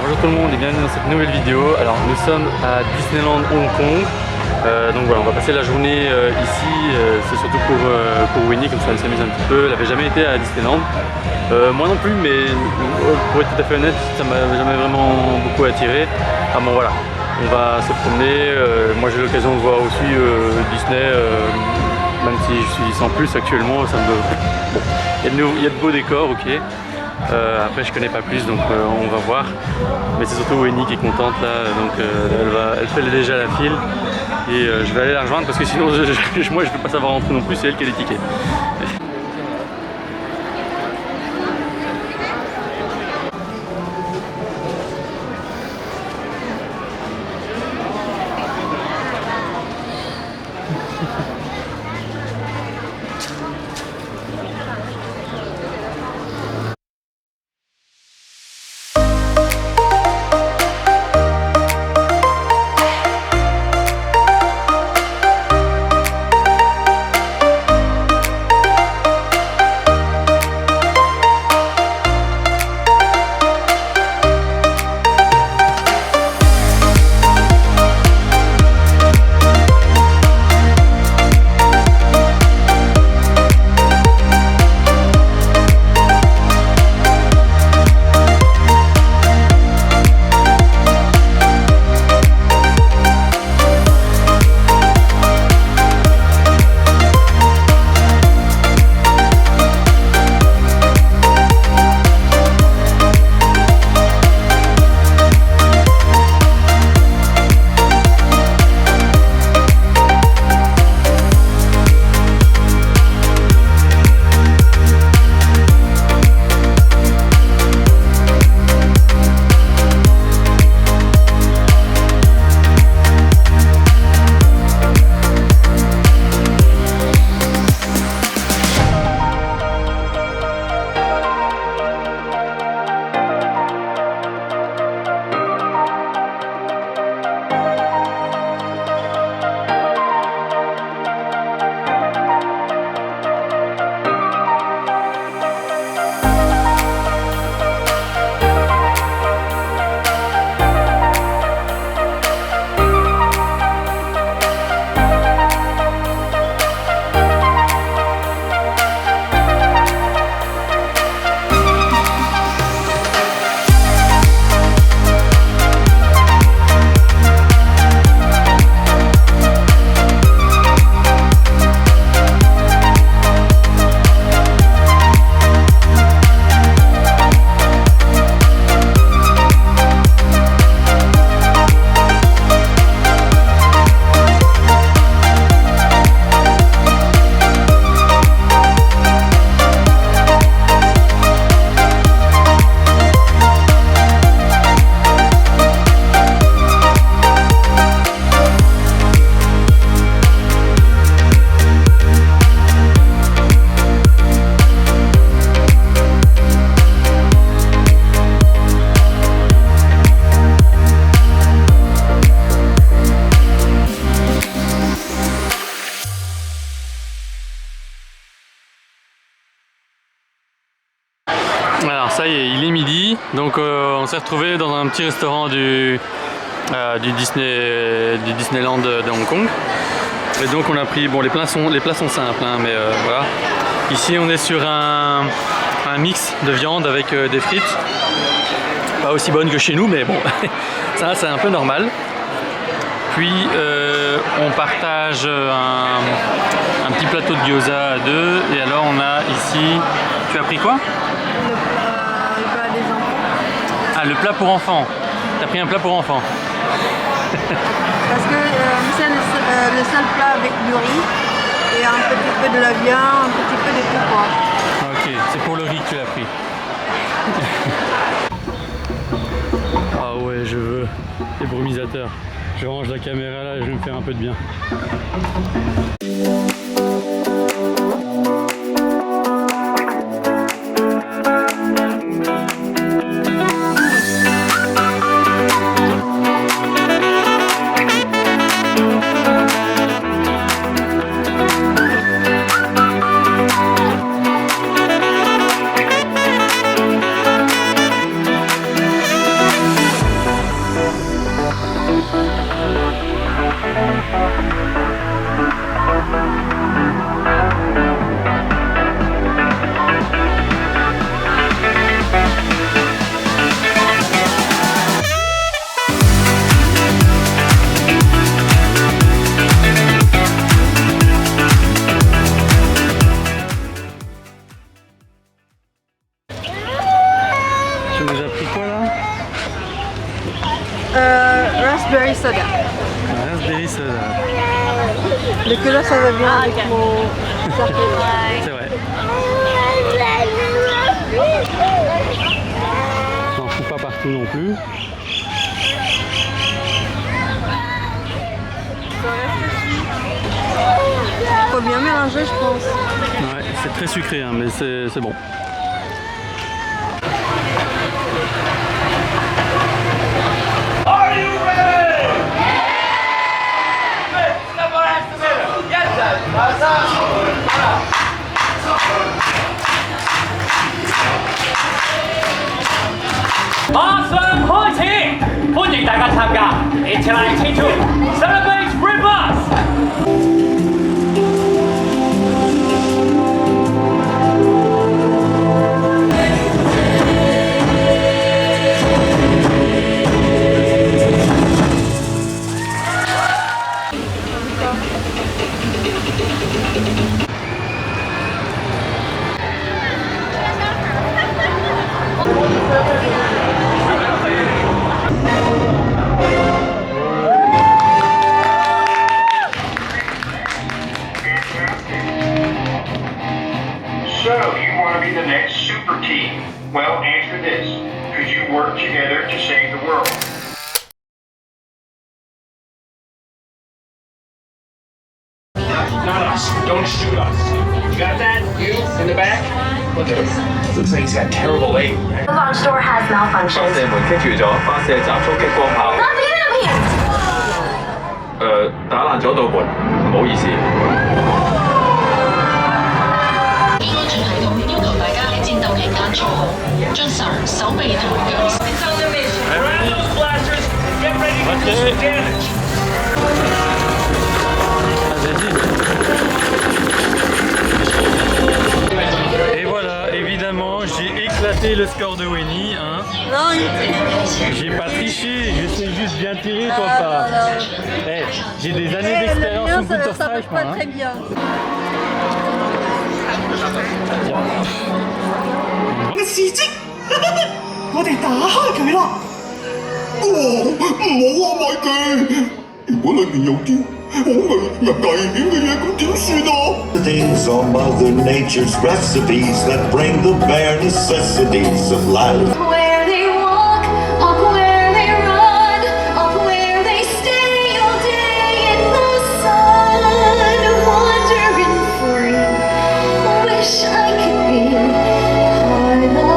Bonjour tout le monde et bienvenue dans cette nouvelle vidéo. Alors nous sommes à Disneyland Hong Kong. Donc voilà, on va passer la journée ici. C'est surtout pour Winnie, comme ça elle s'amuse un petit peu. Elle n'avait jamais été à Disneyland. Moi non plus, mais pour être tout à fait honnête, ça m'a jamais vraiment beaucoup attiré. Ah bon voilà, on va se promener. Moi j'ai l'occasion de voir aussi Disney, même si je suis sans plus actuellement. Ça me... Bon, il y a de beaux décors, ok. Après je connais pas plus, donc on va voir, mais c'est surtout Winnie qui est contente là, donc elle fait déjà la file et je vais aller la rejoindre parce que sinon moi je peux pas savoir rentrer non plus, c'est elle qui a les tickets. Alors ça y est, il est midi, donc on s'est retrouvé dans un petit restaurant du Disneyland de Hong Kong. Et donc on a pris, bon les plats sont simples, hein, mais voilà. Ici on est sur un mix de viande avec des frites. Pas aussi bonnes que chez nous, mais bon, ça c'est un peu normal. Puis on partage un petit plateau de gyoza à deux. Et alors on a ici, tu as pris quoi? Le plat des enfants. Ah, le plat pour enfants. T'as pris un plat pour enfants. Parce que c'est le seul plat avec du riz et un petit peu de la viande, un petit peu de tout quoi. Ok, c'est pour le riz que tu l'as pris. Ah ouais, je veux les brumisateurs. Je range la caméra là et je vais me faire un peu de bien. Raspberry soda. Raspberry soda. Le couleur ça va bien avec mon cercueil. C'est vrai. N'en fous pas partout non plus. Faut bien mélanger, je pense. Ouais, c'est très sucré, hein, mais c'est bon. Celebrate Rivers! So, you want to be the next super team? Well, answer this. Could you work together to save the world? Not us. Don't shoot us. You got that? You in the back? Look at him. Looks like he's got terrible aim. The launch door has malfunctioned. 射門棘住咗，發射集束激光炮。打爛咗道門，唔好意思。安全系統要求大家喺戰鬥期間坐好，遵守手臂同腳。 Grab those blasters and get ready to do some damage. Et voilà, évidemment, j'ai éclaté le score de Winnie. Hein. Non, J'ai pas triché, je sais juste bien tirer, toi pas. Eh, j'ai des années d'expérience le au mien, ça Counter-Strike, marche moi. pas très bien. 嘅事蹟，我哋打開佢啦！哦，唔好啊，麥記！如果裏面有啲好危險嘅嘢，咁點算啊 Things are Mother Nature's recipes that bring the bare necessities of life. Where they walk, up where they run, up where they stay all day in the sun, wandering free. Wish I could be part of that.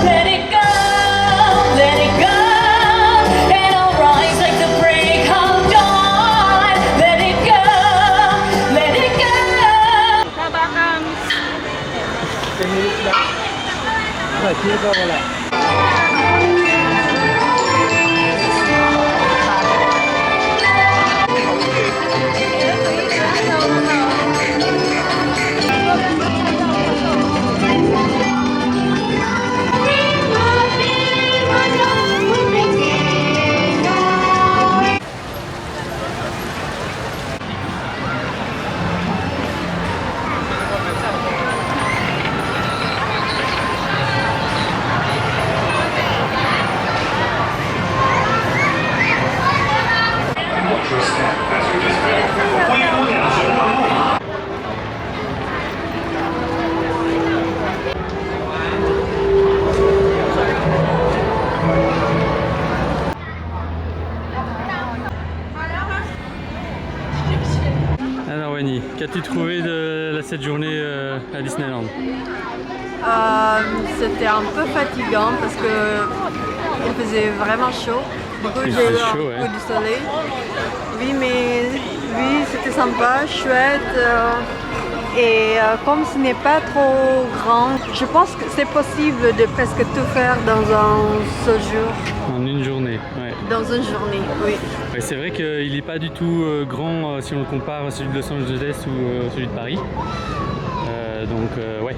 Let it go, and I'll rise like the break of dawn. Let it go, let it go. Alors Winnie, qu'as-tu trouvé de cette journée à Disneyland? C'était un peu fatigant parce que il faisait vraiment chaud. Du coup, Il j'ai eu faisait un chaud, peu ouais. du soleil. Oui, mais oui, c'était sympa, chouette. Et comme ce n'est pas trop grand, je pense que c'est possible de presque tout faire dans un séjour, En une journée, ouais. dans une journée, oui. Ouais, c'est vrai qu'il n'est pas du tout grand si on le compare à celui de Los Angeles ou celui de Paris. Ouais.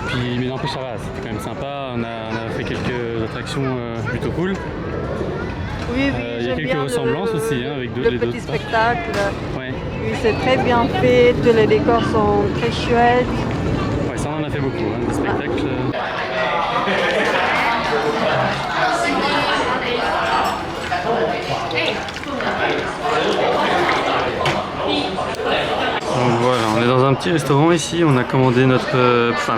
Puis, mais n'empêche, ça va, c'était quand même sympa. On a fait quelques attractions plutôt cool. Oui, Il y a j'aime quelques bien ressemblances aussi hein, avec le les petit d'autres parcs. spectacle. Ouais. Oui, c'est très bien fait, tous les décors sont très chouettes. Ouais, ça on en a fait beaucoup, hein, des spectacles. Donc voilà, on est dans un petit restaurant ici, on a commandé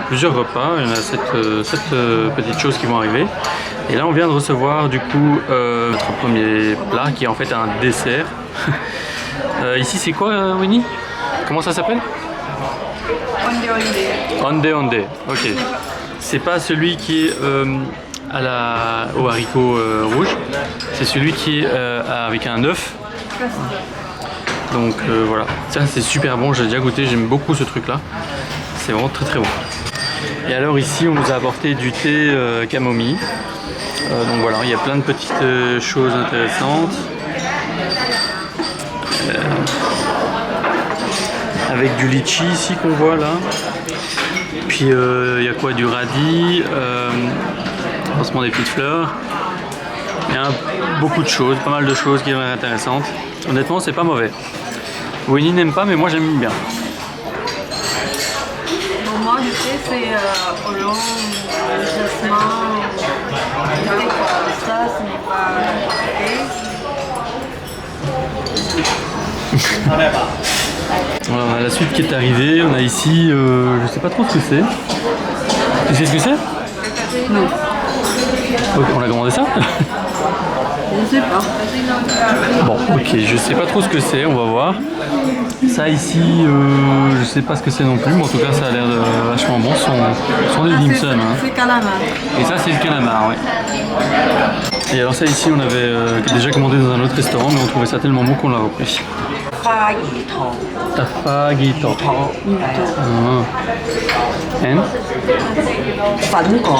plusieurs repas, il y en a 7 petites choses qui vont arriver. Et là on vient de recevoir du coup notre premier plat qui est en fait un dessert. Ici c'est quoi Winnie? Comment ça s'appelle? Onde onde, ok. C'est pas celui qui est au haricot rouge, c'est celui qui est avec un œuf. Donc voilà, ça c'est super bon, j'ai déjà goûté, j'aime beaucoup ce truc là. C'est vraiment très très bon. Et alors ici on nous a apporté du thé camomille. Donc voilà, il y a plein de petites choses intéressantes. Avec du litchi ici qu'on voit là. Puis il y a quoi? Du radis, lancement des petites fleurs. Il y a beaucoup de choses, pas mal de choses qui sont intéressantes. Honnêtement, c'est pas mauvais. Winnie n'aime pas, mais moi j'aime bien. Pour moi, du thé, c'est oolong, jasmin, ça, ce n'est pas Voilà, on a la suite qui est arrivée. On a ici, je sais pas trop ce que c'est. Tu sais ce que c'est? Non. Ok, on a commandé ça? Je ne sais pas. Bon, ok, je sais pas trop ce que c'est, on va voir. Ça ici, je sais pas ce que c'est non plus, mais en tout cas ça a l'air vachement bon. Ce sont des dim sum. Hein. C'est calamar. Et ça c'est le calamar, ouais. Et alors ça ici on avait déjà commandé dans un autre restaurant, mais on trouvait ça tellement bon qu'on l'a repris. Tafagito. And? Panko.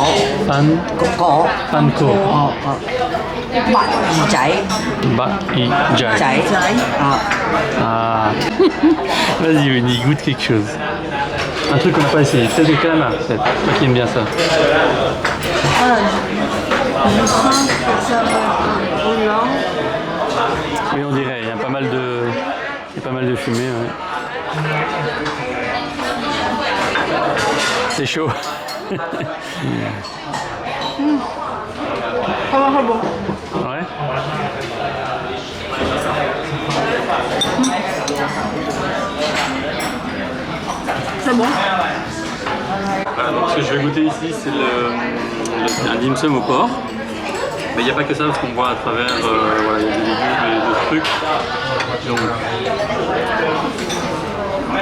Panko. Jai. Jai. Ah. Vas-y Winnie, goûte quelque chose. Un truc qu'on n'a pas essayé. Peut-être le calamar, peut-être. Toi qui aimes bien ça. Je sens que ça va être roulant. Oui, on dirait. Il y a pas mal de fumée. Ouais. C'est chaud. Ça va être bon. Ouais. C'est bon. Voilà, donc ce que je vais goûter ici, c'est un dim sum au porc. Mais il n'y a pas que ça, parce qu'on voit à travers, voilà, il y a des légumes et d'autres trucs. Donc,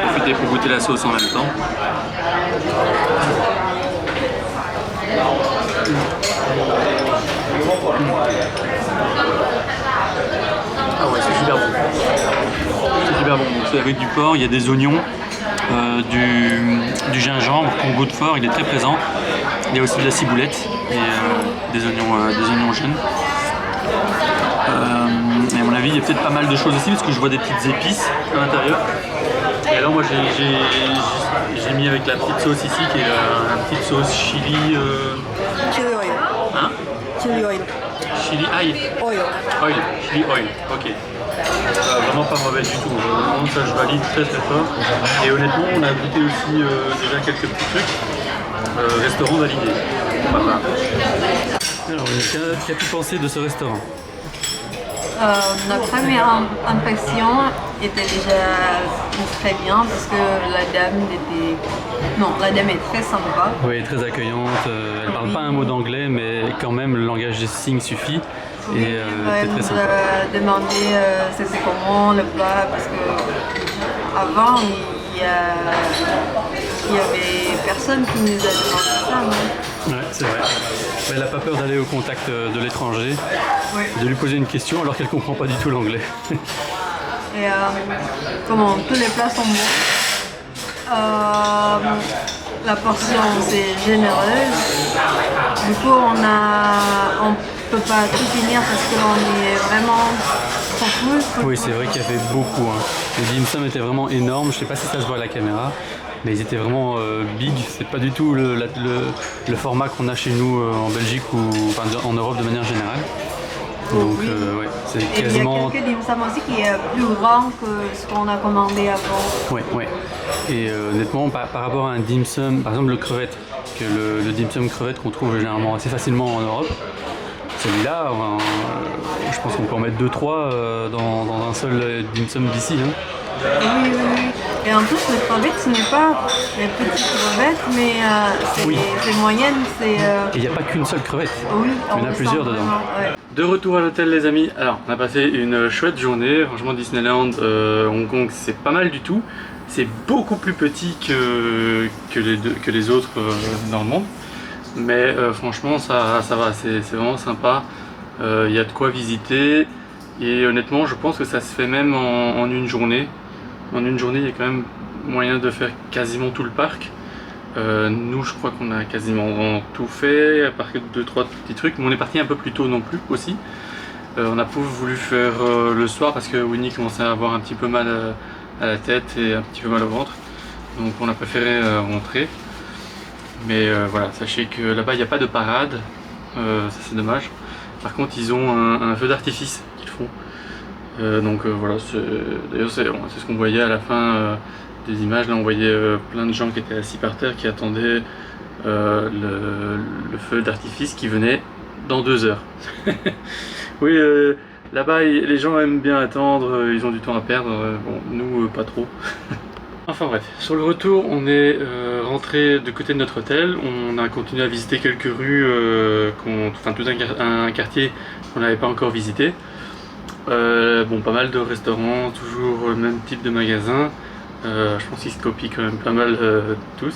profitez pour goûter la sauce en même temps. Ah ouais, c'est super bon. C'est super bon. Donc, c'est avec du porc, il y a des oignons, du gingembre qu'on goûte fort, il est très présent. Il y a aussi de la ciboulette et des oignons jaunes. Et à mon avis, il y a peut-être pas mal de choses aussi parce que je vois des petites épices à l'intérieur. Et alors moi j'ai mis avec la petite sauce ici qui est la petite sauce chili. Chili oil. Hein? Chili oil. Chili ail. Oil. Oil. Chili oil. Ok. Vraiment pas mauvais du tout. Vraiment, ça je valide très très fort. Et honnêtement, on a goûté aussi déjà quelques petits trucs. Restaurant validé. Voilà. Alors, qu'as-tu pensé de ce restaurant? La première impression était déjà très bien parce que la dame est très sympa. Oui, très accueillante. Elle parle pas un mot d'anglais, mais quand même le langage des signes suffit. Et Elle c'est très nous sympa. a demandé c'était comment le plat parce que avant il y avait personne qui nous a demandé ça. Non? Ouais, c'est vrai. Mais elle n'a pas peur d'aller au contact de l'étranger, Oui. de lui poser une question alors qu'elle ne comprend pas du tout l'anglais. Et comment tous les plats sont bons. La portion c'est généreuse. Du coup on peut pas tout finir parce qu'on est vraiment full. Oui, c'est vrai qu'il y avait beaucoup. Hein. Les dim sum étaient vraiment énormes. Je sais pas si ça se voit à la caméra, mais ils étaient vraiment big. C'est pas du tout le format qu'on a chez nous en Belgique ou enfin, en Europe de manière générale. Donc ouais, c'est quasiment. Et il y a quelques dim sum aussi qui est plus grand que ce qu'on a commandé avant. Ouais, ouais. Et honnêtement, par rapport à un dim sum, par exemple le crevette, que le dim sum crevette qu'on trouve généralement assez facilement en Europe, celui-là, je pense qu'on peut en mettre 2-3 dans un seul dim sum d'ici. Hein. Oui. Et en plus, les crevettes, ce n'est pas les petites crevettes, mais c'est moyenne. Et il n'y a pas qu'une seule crevette, oui, il y en a plusieurs dedans. Ouais. De retour à l'hôtel les amis, alors on a passé une chouette journée, franchement Disneyland Hong Kong c'est pas mal du tout, c'est beaucoup plus petit que les autres dans le monde, mais franchement ça va, c'est vraiment sympa, il y a de quoi visiter et honnêtement je pense que ça se fait même en une journée. En une journée il y a quand même moyen de faire quasiment tout le parc. Nous je crois qu'on a quasiment tout fait, à part que 2-3 petits trucs, mais on est parti un peu plus tôt non plus aussi. On a pas voulu faire le soir parce que Winnie commençait à avoir un petit peu mal à la tête et un petit peu mal au ventre, donc on a préféré rentrer. Mais voilà, sachez que là-bas il n'y a pas de parade, ça c'est dommage. Par contre ils ont un feu d'artifice qu'ils font, donc voilà, d'ailleurs c'est ce qu'on voyait à la fin des images. Là on voyait plein de gens qui étaient assis par terre qui attendaient le feu d'artifice qui venait dans 2 heures. Oui, là-bas les gens aiment bien attendre, ils ont du temps à perdre, bon nous pas trop. Enfin bref, sur le retour on est rentré de côté de notre hôtel, on a continué à visiter quelques rues, enfin tout un quartier qu'on n'avait pas encore visité. Bon, pas mal de restaurants, toujours le même type de magasin. Je pense qu'ils se copient quand même pas mal tous.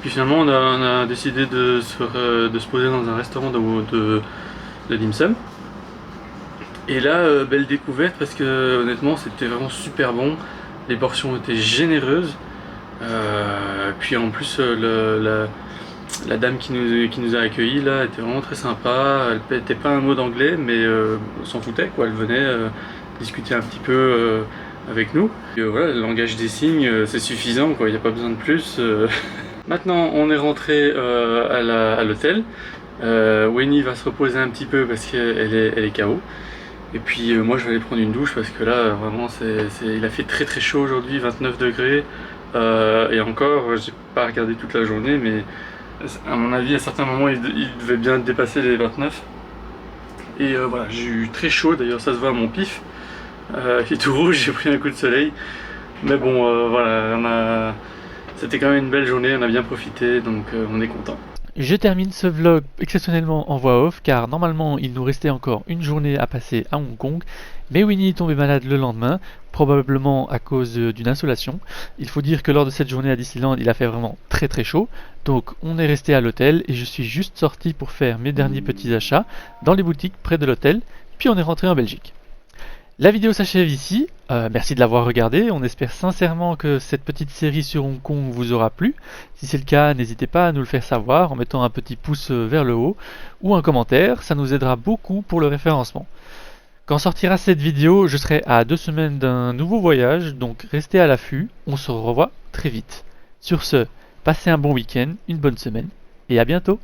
Puis finalement on a décidé de se poser dans un restaurant de dim sum. Et là belle découverte parce que honnêtement c'était vraiment super bon. Les portions étaient généreuses. Puis en plus la dame qui nous a accueillis là était vraiment très sympa. Elle n'était pas un mot d'anglais mais s'en foutait quoi. Elle venait discuter un petit peu avec nous. Et voilà, le langage des signes c'est suffisant quoi, il n'y a pas besoin de plus. Maintenant on est rentré à l'hôtel. Winnie va se reposer un petit peu parce qu'elle est KO. Et puis moi je vais aller prendre une douche parce que là vraiment il a fait très très chaud aujourd'hui, 29 degrés. Et encore, j'ai pas regardé toute la journée, mais à mon avis à certains moments il devait bien dépasser les 29. Et voilà, j'ai eu très chaud, d'ailleurs ça se voit à mon pif. Il est tout rouge, j'ai pris un coup de soleil. Mais bon voilà, c'était quand même une belle journée, on a bien profité, donc on est content. Je termine ce vlog exceptionnellement en voix off car normalement il nous restait encore une journée à passer à Hong Kong, mais Winnie est tombé malade le lendemain, probablement à cause d'une insolation. Il faut dire que lors de cette journée à Disneyland il a fait vraiment très très chaud, donc on est resté à l'hôtel et je suis juste sorti pour faire mes derniers petits achats dans les boutiques près de l'hôtel, puis on est rentré en Belgique. La vidéo s'achève ici, merci de l'avoir regardé, on espère sincèrement que cette petite série sur Hong Kong vous aura plu. Si c'est le cas, n'hésitez pas à nous le faire savoir en mettant un petit pouce vers le haut ou un commentaire, ça nous aidera beaucoup pour le référencement. Quand sortira cette vidéo, je serai à 2 semaines d'un nouveau voyage, donc restez à l'affût, on se revoit très vite. Sur ce, passez un bon week-end, une bonne semaine et à bientôt.